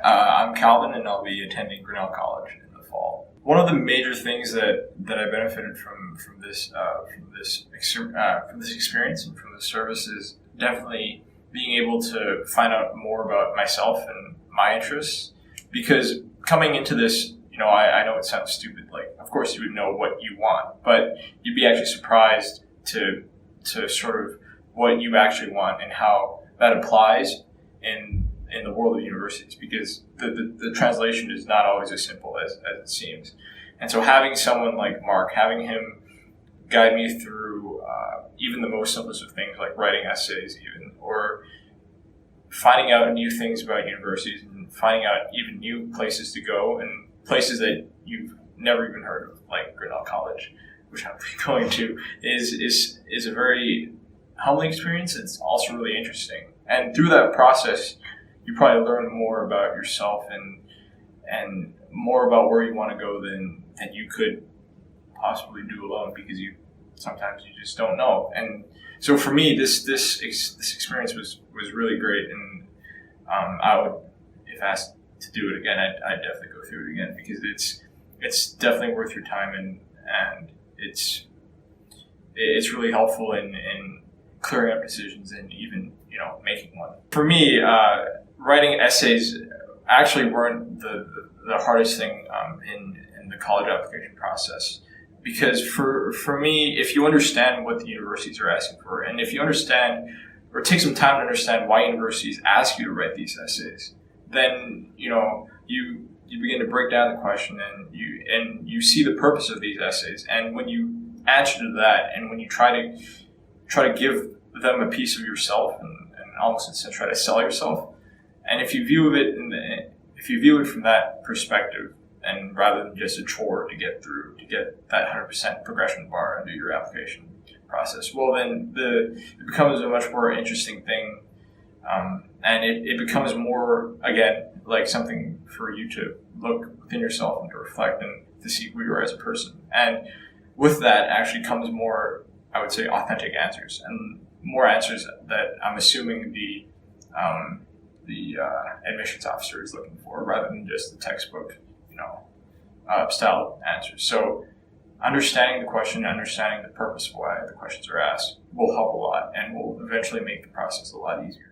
I'm Calvin, and I'll be attending Grinnell College in the fall. One of the major things that I benefited from this experience and from the service is definitely being able to find out more about myself and my interests. Because coming into this, I know it sounds stupid. Like, of course, you would know what you want, but you'd be actually surprised to sort of what you actually want and how that applies in the world of universities, because the translation is not always as simple as it seems. And so having someone like Mark, having him guide me through even the most simplest of things like writing essays even, or finding out new things about universities and finding out even new places to go and places that you've never even heard of, like Grinnell College, which I'm going to, is a very humbling experience. It's also really interesting. And through that process, you probably learn more about yourself and more about where you want to go than you could possibly do alone, because sometimes you just don't know. And so for me, this experience was really great, and I would, if asked to do it again, I'd definitely go through it again, because it's definitely worth your time, and it's really helpful in clearing up decisions and even making one. For me, writing essays actually weren't the hardest thing in the college application process, because for me, if you understand what the universities are asking for, and if you understand or take some time to understand why universities ask you to write these essays, then you begin to break down the question, and you see the purpose of these essays. And when you answer to that, and when you try to give them a piece of yourself, and almost in a sense try to sell yourself, and if you view it from that perspective, and rather than just a chore to get that 100% progression bar and do your application process, well, then it becomes a much more interesting thing, and it becomes more, again, like something for you to look within yourself and to reflect and to see who you are as a person. And with that actually comes more, I would say, authentic answers, and more answers that I'm assuming the admissions officer is looking for, rather than just the textbook, style answers. So understanding the question, understanding the purpose of why the questions are asked will help a lot, and will eventually make the process a lot easier.